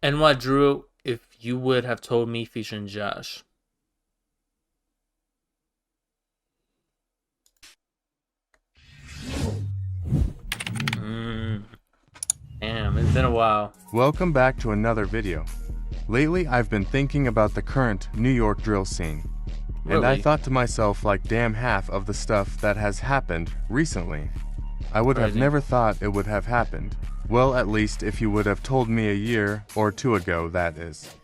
And what Drew, if you would have told me featuring Josh. Damn, it's been a while. Welcome back to another video. Lately, I've been thinking about the current New York drill scene. And I Really? thought to myself, like, damn, half of the stuff that has happened recently, I would have Crazy. never thought it would have happened. Well, at least if you would have told me a year or two ago, that is.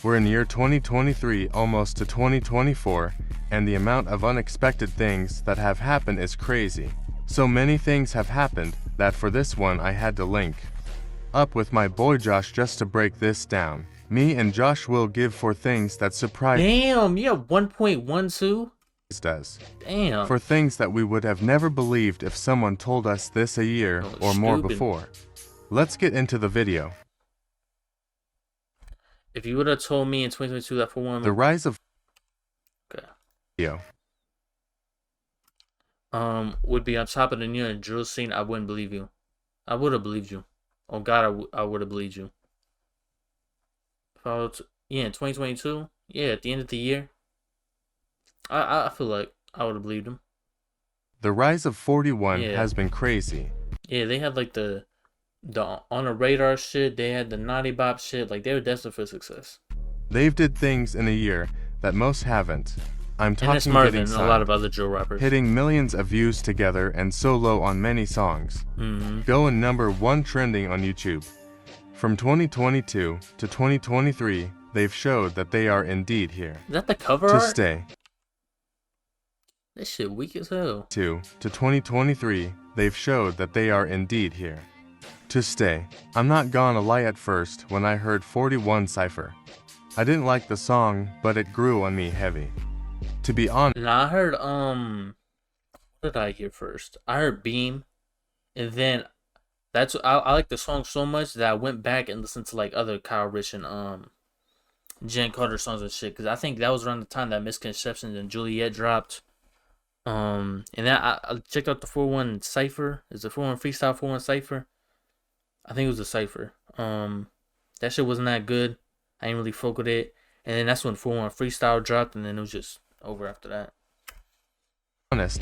We're in year 2023, almost to 2024, and the amount of unexpected things that have happened is crazy. So many things have happened that for this one I had to link up with my boy Josh just to break this down. Me and Josh will give 4 things that surprised Damn, you have 1.12? us. Damn. For things that we would have never believed if someone told us this a year Oh, or more stupid. before. Let's get into the video. If you would have told me in 2022 that for one, The rise of okay, video. would be on top of the new drill scene, I wouldn't believe you. I would have believed you. Oh God, I would have believed you. If I was, yeah, in 2022, yeah, at the end of the year, I feel like I would have believed him. The rise of 41 Yeah. has been crazy. Yeah, they had like the on the radar shit. They had the naughty bop shit. Like they were destined for success. They've did things in a year that most haven't. I'm And it's talking smarter getting than a signed, lot of other drill rappers. hitting millions of views together and solo on many songs. Going #1 trending on YouTube. From 2022 to 2023, they've showed that they are indeed here Is that the cover to art? stay. This shit weak as hell. To 2023, they've showed that they are indeed here to stay. I'm not gonna lie, at first when I heard 41 Cypher, I didn't like the song, but it grew on me heavy. To be honest, Nah, I heard what did I hear first? I heard Beam, and then I like the song so much that I went back and listened to like other Kyle Rich and Jen Carter songs and shit, because I think that was around the time that Misconceptions and Juliet dropped. And then I checked out the 4-1 Cypher. Is the 4-1 Freestyle 4-1 Cypher? I think it was a Cypher. That shit wasn't that good. I didn't really fuck with it. And then that's when 4-1 Freestyle dropped, and then it was just over after that.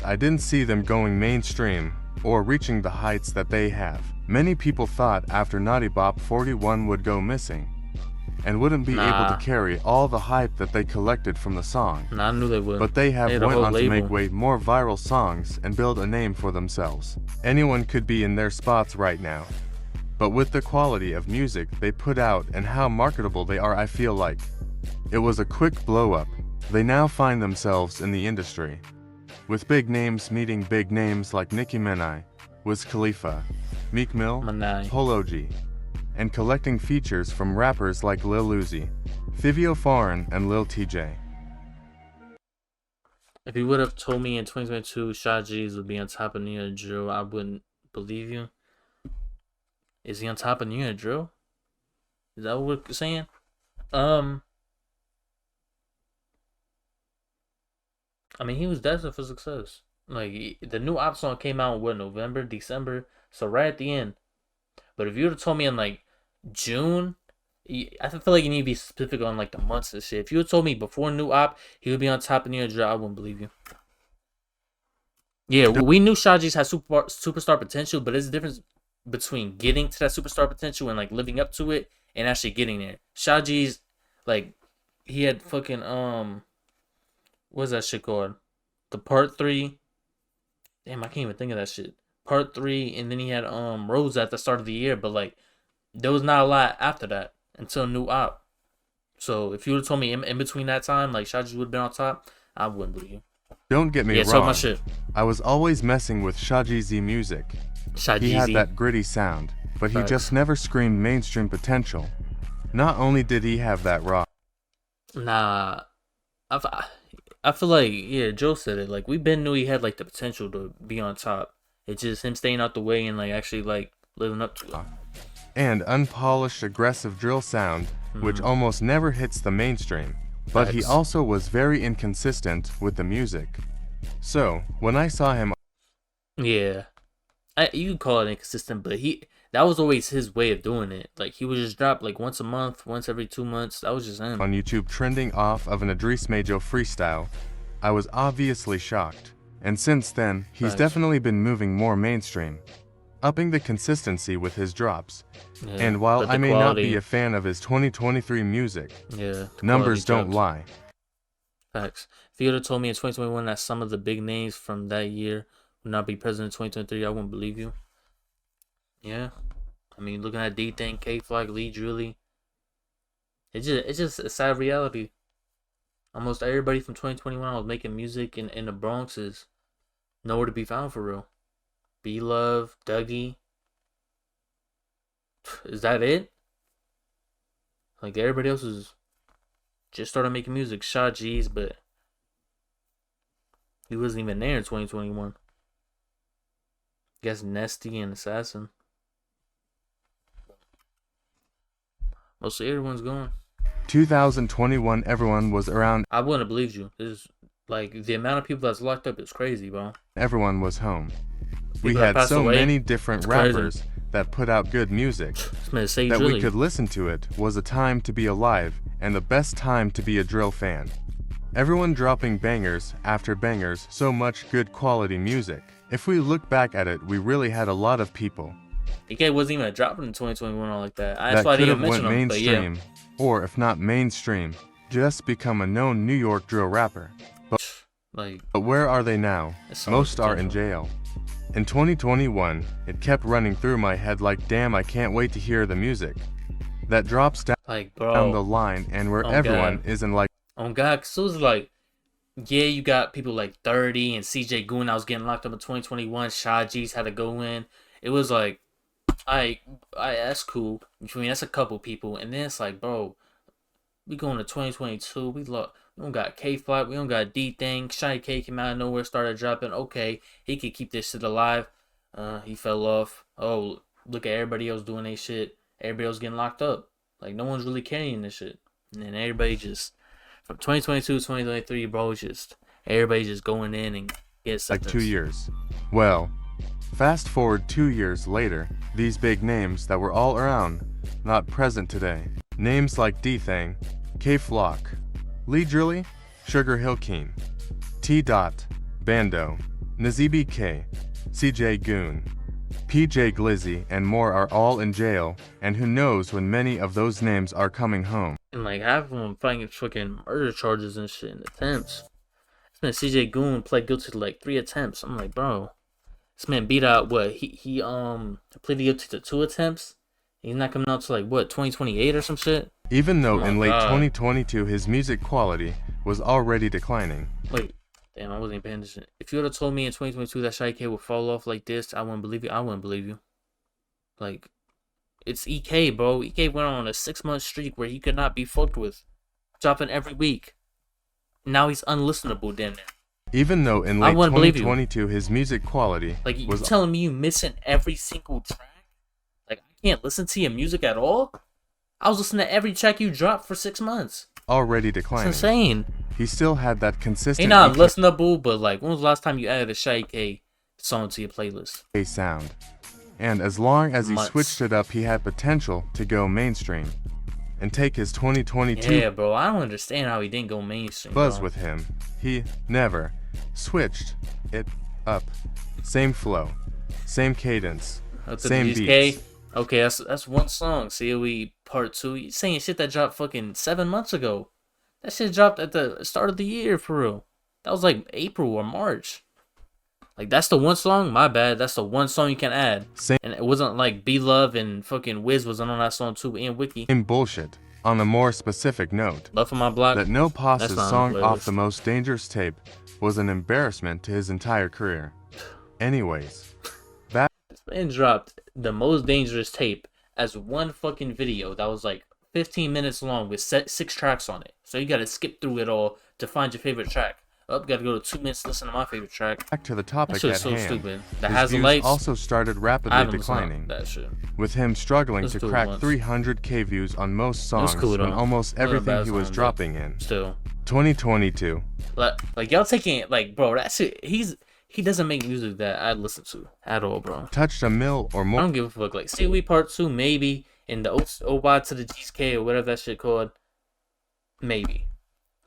I didn't see them going mainstream or reaching the heights that they have. Many people thought after Naughty Bop 41 would go missing and wouldn't be able to carry all the hype that they collected from the song. Nah, I knew they would. But they have had a went whole on to label. make way more viral songs and build a name for themselves. Anyone could be in their spots right now. But with the quality of music they put out and how marketable they are, I feel like it was a quick blow up. They now find themselves in the industry, with big names meeting big names like Nicki Minaj, Wiz Khalifa, Meek Mill, Minaj. Polo G, and collecting features from rappers like Lil Uzi, Fivio Foreign, and Lil TJ. If you would have told me in 2022 SLIXZZ would be on top of New York Drill, I wouldn't believe you. Is he on top of New York Drill? Is that what we're saying? I mean, he was destined for success. Like, the new Op song came out in what, November, December? So right at the end. But if you would have told me in like June, I feel like you need to be specific on like the months and shit. If you would have told me before new Op he would be on top of New York Drill, I wouldn't believe you. Yeah, we knew SLIXZZ had superstar potential, but there's a difference between getting to that superstar potential and like living up to it and actually getting there. SLIXZZ, like, he had fucking what's that shit called? The Part 3. Damn, I can't even think of that shit. Part 3, and then he had Rose at the start of the year, but like there was not a lot after that until new Op. So if you would have told me in between that time, like SLIXZZ would have been on top, I wouldn't believe you. Don't get me Yeah, wrong, talk my shit. I was always messing with SLIXZZ music. He had that gritty sound, but he Facts. just never screamed mainstream potential. Not only did he have that raw, Nah, I feel like, yeah, Joe said it. Like, we been knew he had like the potential to be on top. It's just him staying out the way and like actually like living up to it. and unpolished aggressive drill sound, which almost never hits the mainstream. But he Facts. also was very inconsistent with the music. So, when I saw him, Yeah, you could call it inconsistent, but That was always his way of doing it. Like he would just drop like once a month, once every 2 months. That was just him. On YouTube trending off of an Idris Majo freestyle, I was obviously shocked. And since then, he's definitely been moving more mainstream, upping the consistency with his drops. Yeah, and while I may quality, not be a fan of his 2023 music, yeah, numbers don't lie. Facts. If you would have told me in 2021 that some of the big names from that year would not be present in 2023, I wouldn't believe you. Yeah. I mean, looking at D-Thing, K-Flock, Lee Drilly, it's just a sad reality. Almost everybody from 2021 was making music in the Bronx is nowhere to be found for real. B-Love, Dougie. Is that it? Like everybody else is just started making music. Shot G's, but he wasn't even there in 2021. Guess Nesty and Assassin. Mostly everyone's gone. 2021, everyone was around. I wouldn't have believed you. This is like the amount of people that's locked up is crazy, bro. Everyone was home. We People that had passed so away, many different it's crazy. rappers that put out good music that Drilly. we could listen to. It was a time to be alive and the best time to be a drill fan. Everyone dropping bangers after bangers, so much good quality music. If we look back at it, we really had a lot of people EK wasn't even dropping in 2021 or like that. That's that why I could didn't have went mention him. But mainstream, yeah, or if not mainstream, just become a known New York drill rapper. like But where are they now? Most are in jail. In 2021, it kept running through my head like, damn, I can't wait to hear the music that drops down bro, the line and where everyone God. is in like, on God, so it's like, yeah, you got people like 30 and CJ Goon that was getting locked up in 2021. Shad G's had to go in. It was like, I that's cool. I mean, that's a couple people, and then it's like, bro, we going to 2022. We don't got K-Flop, we don't got D-Thing. Shy K came out of nowhere, started dropping. Okay, he could keep this shit alive. He fell off. Oh, look at everybody else doing their shit. Everybody else getting locked up. Like, no one's really carrying this shit. And then everybody just, from 2022 to 2023, bro, everybody just going in and get like 2 years. Well, fast forward 2 years later, these big names that were all around, not present today. Names like D-Thing, K-Flock, Lee Drilly, Sugar Hill Keen, T-Dot, Bando, Nazeeb K, CJ Goon, PJ Glizzy, and more are all in jail, and who knows when many of those names are coming home. And like half of them fighting fucking murder charges and shit and attempts. This man CJ Goon pled guilty to like 3 attempts. I'm like, bro, this man beat out what he pleaded guilty to 2 attempts. He's not coming out to like what 2028 or some shit. Even though in late 2022 his music quality was already declining. Wait, damn, I wasn't even paying attention. If you would have told me in 2022 that Shy K would fall off like this, I wouldn't believe you. I wouldn't believe you. Like, it's EK, bro. EK went on a 6-month streak where he could not be fucked with, dropping every week. Now he's unlistenable, damn near. Even though in late 2022 his music quality was telling me you missing every single track? Like, I can't listen to your music at all? I was listening to every track you dropped for 6 months. Already declining. It's insane. He still had that consistent. Ain't not listenable, but like, when was the last time you added a Shy K song to your playlist? Sound. And as long as he switched it up, he had potential to go mainstream and take his 2022. Yeah, bro, I don't understand how he didn't go mainstream. Buzz with him. He never switched it up. Same flow, same cadence, same beats. Okay, that's one song. COE Part 2. You saying shit that dropped fucking 7 months ago. That shit dropped at the start of the year, for real. That was like April or March. Like, that's the one song? My bad. That's the one song you can add. And it wasn't like B-Love and fucking Wiz wasn't on that song too, and Wiki. Same bullshit. On a more specific note, Love for My Block. That No Passa's song off the Most Dangerous tape was an embarrassment to his entire career. Anyways, this man dropped the Most Dangerous tape as one fucking video that was like 15 minutes long with 6 tracks on it. So you gotta skip through it all to find your favorite track. Gotta go to 2 minutes to listen to my favorite track. Back to the topic at so hand. Stupid. The His views Lights also started rapidly declining, that shit. with him struggling to crack 300K views on most songs when almost everything he was dropping in. Still. 2022. Like y'all taking, like, bro, that shit, he doesn't make music that I listen to at all, bro. touched a mil or I more. don't give a fuck. Like Seaweed Part 2, maybe, and the O-Y to the GK or whatever that shit called, maybe.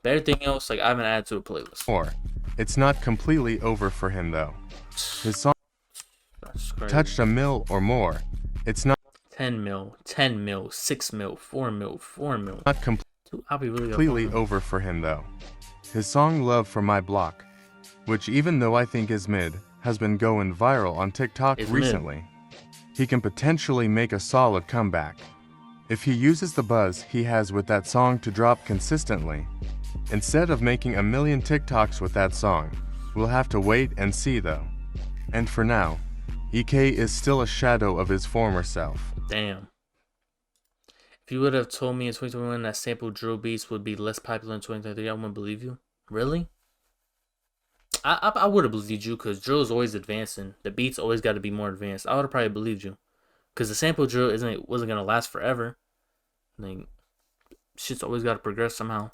But everything else, like, I haven't added to a playlist. It's not completely over for him though. His song That's crazy. touched a mil or more. It's not 10 mil, 10 mil, 6 mil, 4 mil, 4 mil. not Dude, I'll be really completely over for him though. His song Love for My Block, which even though I think is mid, has been going viral on TikTok recently. He can potentially make a solid comeback if he uses the buzz he has with that song to drop consistently. Instead of making a million TikToks with that song, we'll have to wait and see though. And for now, EK is still a shadow of his former self. Damn. If you would have told me in 2021 that sample drill beats would be less popular in 2023, I wouldn't believe you. Really? I would have believed you because drill is always advancing. The beats always got to be more advanced. I would have probably believed you because the sample drill wasn't gonna last forever. Like, shit's always got to progress somehow.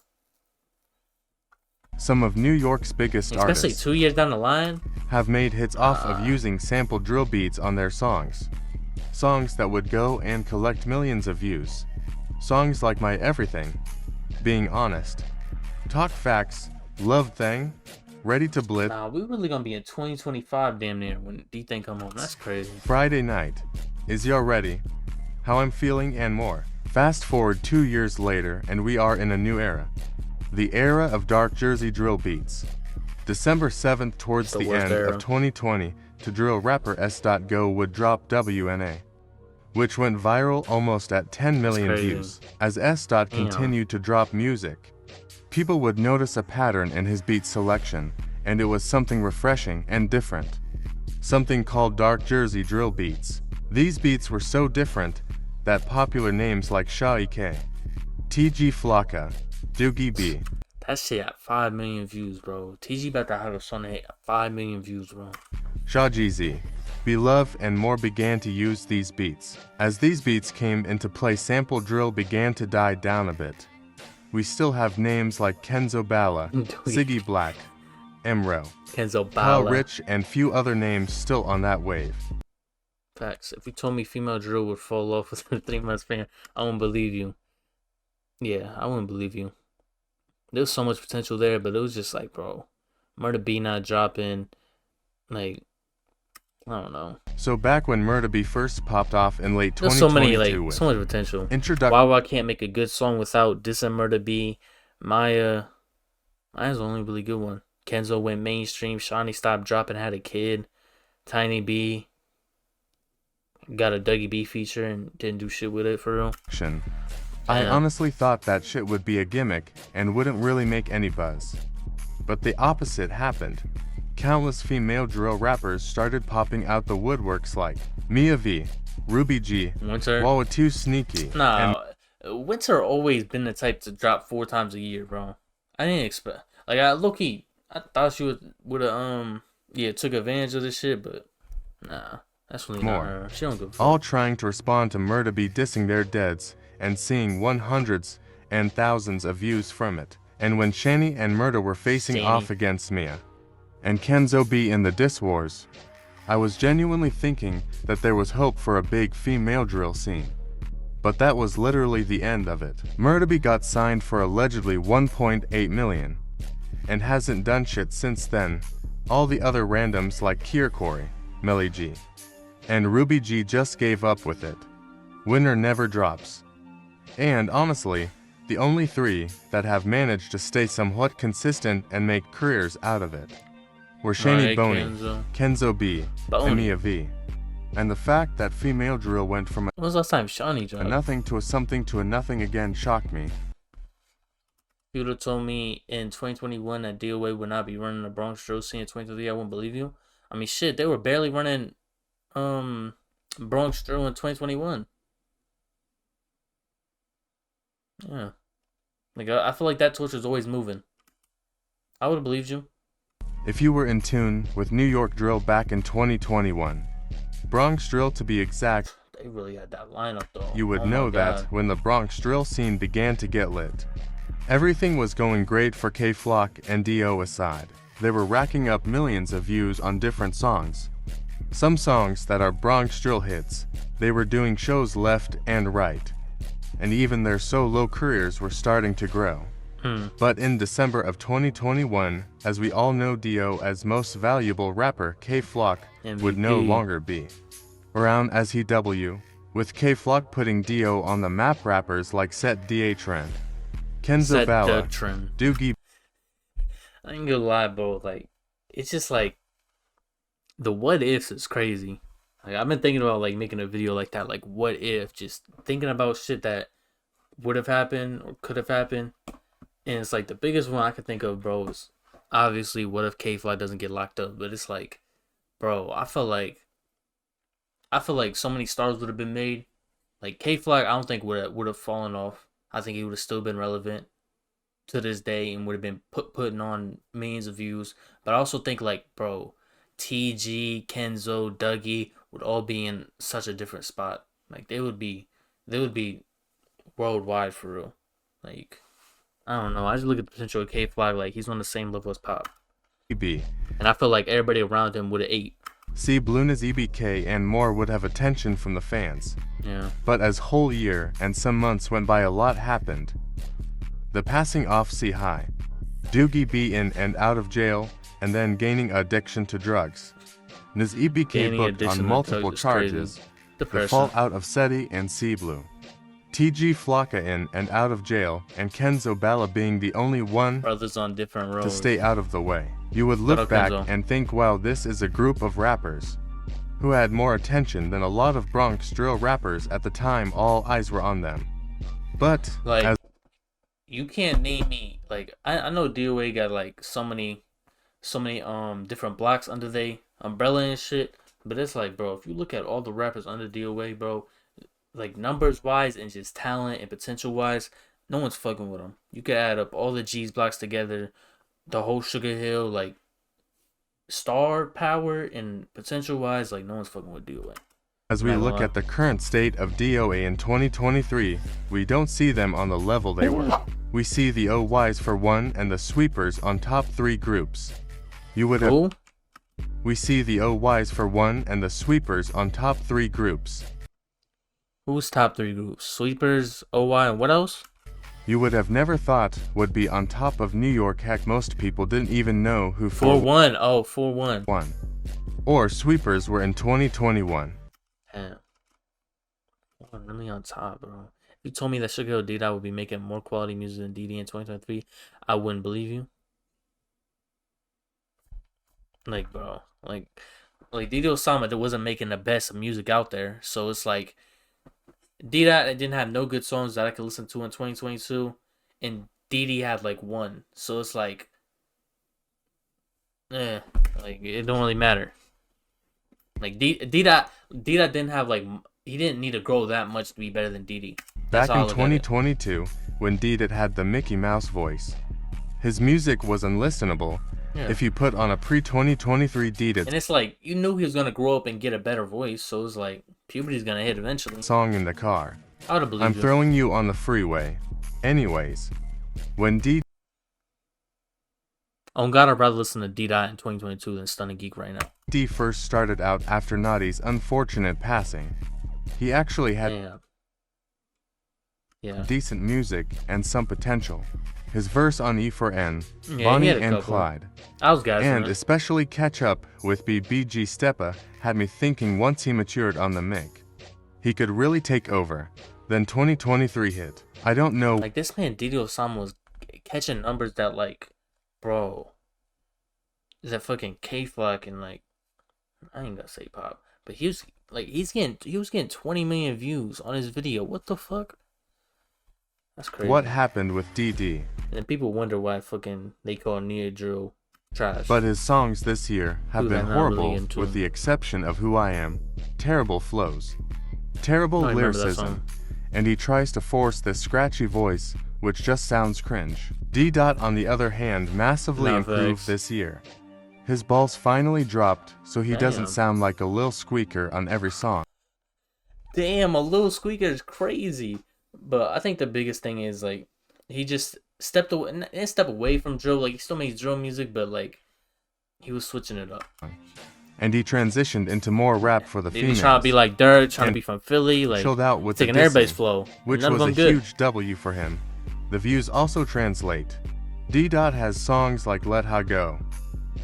Some of New York's biggest Especially artists 2 years down the line have made hits off of using sample drill beats on their songs. Songs that would go and collect millions of views. Songs like My Everything, Being Honest, Talk Facts, Love Thing, Ready to Blitz. Nah, we really gonna be in 2025 damn near when D-Thing come home. That's crazy. Friday Night, Is Ya Ready, How I'm Feeling, and more. Fast forward 2 years later and we are in a new era. The era of dark Jersey drill beats. December 7th towards the end of 2020 to drill rapper S.Go would drop WNA, which went viral almost at 10 million views. As S. continued to drop music, people would notice a pattern in his beat selection, and it was something refreshing and different. Something called dark Jersey drill beats. These beats were so different that popular names like Shaw EK, TG Flocka, Doogie B. That shit at 5 million views, bro. TG about to have a song that hit 5 million views, bro. Shaw GZ, Beloved, and more began to use these beats. As these beats came into play, sample drill began to die down a bit. We still have names like Kenzo Bala, Siggy Black, Emro, Kenzo Kyle Bala, Rich, and few other names still on that wave. Facts. If you told me female drill would fall off within a 3 months span, I wouldn't believe you. Yeah, I wouldn't believe you. There was so much potential there, but it was just like, bro, Murder B not dropping, like, I don't know. So back when Murder B first popped off in late 2022, there's so much potential. Why can't make a good song without dissing Murder B? Maya's the only really good one. Kenzo went mainstream. Shawnee stopped dropping, had a kid. Tiny B got a Dougie B feature and didn't do shit with it for real. I honestly thought that shit would be a gimmick and wouldn't really make any buzz. But the opposite happened. Countless female drill rappers started popping out the woodworks like Mia V, Ruby G, Winter, Wawa 2 Sneaky. Nah, Winter always been the type to drop 4 times a year, bro. I didn't expect, like, I thought she would have took advantage of this shit, but nah, that's really not her. She don't give a fuck. All trying to respond to Murder B dissing their deads and seeing hundreds and thousands of views from it. And when Shani and Murder were facing off against Mia and Kenzo B in the diss wars, I was genuinely thinking that there was hope for a big female drill scene. But that was literally the end of it. Murder B got signed for allegedly 1.8 million and hasn't done shit since then. All the other randoms like Kierkori, Melly G, and Ruby G just gave up with it. Winner never drops. And honestly, the only 3 that have managed to stay somewhat consistent and make careers out of it were Shani Boney, Kenzo B, and Mia V. And the fact that female drill went from when was the last time Shani dropped? A nothing to a something to a nothing again shocked me. If you would have told me in 2021 that DOA would not be running the Bronx drill scene in 2023, I wouldn't believe you. I mean, shit, they were barely running Bronx drill in 2021. Yeah. Like, I feel like that torch is always moving. I would have believed you. If you were in tune with New York drill back in 2021, Bronx drill to be exact, they really had that lineup though. You would know that when the Bronx drill scene began to get lit, everything was going great for K-Flock and D.O. aside. they were racking up millions of views on different songs. Some songs that are Bronx drill hits, they were doing shows left and right. And even their solo careers were starting to grow. But in December of 2021, as we all know Dio as most valuable rapper K-Flock would no longer be around as he W, with K-Flock putting Dio on the map. Rappers like Set Da Trend, Kenzo Bala, Doogie. I ain't gonna lie, bro, like, it's just like, the what ifs is crazy. Like, I've been thinking about like making a video like that, like what if, just thinking about shit that would have happened or could have happened. And it's like the biggest one I could think of, bro, is obviously what if K-Fly doesn't get locked up. But it's like, bro, I feel like so many stars would have been made. Like K-Fly, I don't think would have fallen off. I think he would have still been relevant to this day and would have been putting on millions of views. But I also think like, bro, TG, Kenzo, Dougie would all be in such a different spot. Like they would be worldwide for real. Like, I don't know. I just look at the potential of K-Fly, like he's on the same level as Pop. EB. And I feel like everybody around him would have ate. See, Bluna's EBK and more would have attention from the fans. Yeah. But as whole year and some months went by, a lot happened. The passing off C High, Doogie B in and out of jail, and then gaining addiction to drugs. Niz EBK booked on multiple charges. The fallout of SETI and C Blue. TG Flocka in and out of jail, and Kenzo Bala being the only one brothers on different roads to stay out of the way. You would look back and think, wow, this is a group of rappers who had more attention than a lot of Bronx drill rappers at the time. All eyes were on them. But like, you can't name me, like, I know DOA got like so many different blocks under they umbrella and shit, but it's like, bro, if you look at all the rappers under DOA, bro, like numbers wise and just talent and potential wise, no one's fucking with them. You could add up all the G's blocks together, the whole Sugar Hill, like star power and potential wise, like no one's fucking with DOA. As we look at the current state of DOA in 2023, we don't see them on the level they were. We see the OYs for one and the sweepers on top 3 groups. You would have. Who? We see the OYs for one and the sweepers on top 3 groups. Who's top 3 groups? Sweepers, OY, and what else? You would have never thought would be on top of New York. Heck, most people didn't even know who 4-1. Oh, 4-1. Or sweepers were in 2021. Damn. Oh, really on top, bro. If you told me that Sugar Hill D-Dot would be making more quality music than DD in 2023, I wouldn't believe you. Like, bro, like Didi Osama that wasn't making the best music out there, so it's like D-Dot didn't have no good songs that I could listen to in 2022, and Didi had like one, so it's like, like it don't really matter. Like D-Dot didn't have like, he didn't need to grow that much to be better than Didi. Back in 2022, when D-Dot had the Mickey Mouse voice, his music was unlistenable. Yeah. If you put on a pre-2023 D-Dot, and it's like, you knew he was gonna grow up and get a better voice, so it's like puberty's gonna hit eventually. Song in the car. I would believe I'm throwing you on the freeway. Anyways, when oh God, I'd rather listen to D-Dot in 2022 than Stunning Geek right now. D first started out after Naughty's unfortunate passing, he actually had decent music and some potential. His verse on E4N, Bonnie and Clyde, and especially Catch Up with BBG Steppa had me thinking once he matured on the mic, he could really take over. Then 2023 hit. I don't know. Like, this man Didi Osama was catching numbers that, like, bro, is that fucking K-Flock and, like, I ain't gonna say Pop, but he was getting 20 million views on his video. What the fuck? That's crazy. What happened with DD? And people wonder why fucking they call Nia Drill trash. But his songs this year have been horrible, really with the exception of Who I Am. Terrible flows, terrible lyricism, and he tries to force this scratchy voice, which just sounds cringe. D-Dot, on the other hand, massively improved this year. His balls finally dropped, so he doesn't sound like a Lil Squeaker on every song. Damn, a Lil Squeaker is crazy. But I think the biggest thing is, like, he just stepped away from drill. Like, he still makes drill music, but, like, He was switching it up. And he transitioned into more rap for the females. He's trying to be like Dirk, trying to be from Philly, like chilled out with taking the everybody's dissing, flow. which None was of a them good. huge W for him. The views also translate. D. has songs like Let Ha Go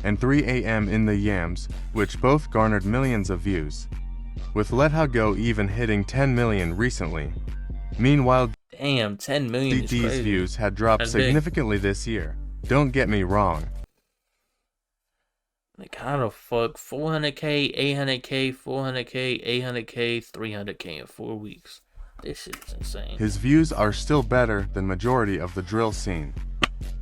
and 3 a.m. in the Yams, which both garnered millions of views, with Let Ha Go even hitting 10 million recently. Meanwhile, Damn, 10 million is DD's crazy. views had dropped That's big. significantly this year. Don't get me wrong. Like, how the fuck? 400K, 800K, 400K, 800K, 300K in 4 weeks. This shit is insane. His views are still better than majority of the drill scene.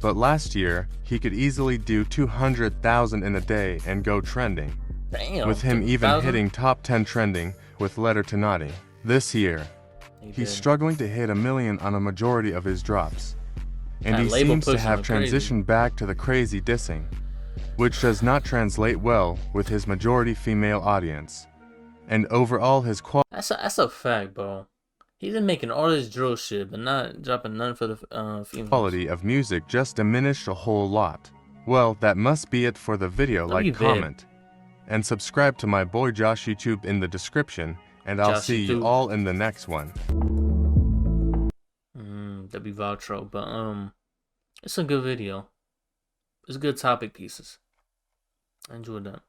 But last year, he could easily do 200,000 in a day and go trending. Damn. With him even hitting top 10 trending with Letter to Naughty. This year, he's struggling to hit 1 million on a majority of his drops. And he seems to have transitioned back to the crazy dissing, which does not translate well with his majority female audience. And overall his That's a fact, bro. He's been making all this drill shit, but not dropping none for the females. Quality of music just diminished a whole lot. Well, that must be it for the video. Like, comment, and subscribe to my boy Josh YouTube in the description, and I'll see you all in the next one. That'd be Valtro, but it's a good video. It's good topic pieces. I enjoyed that.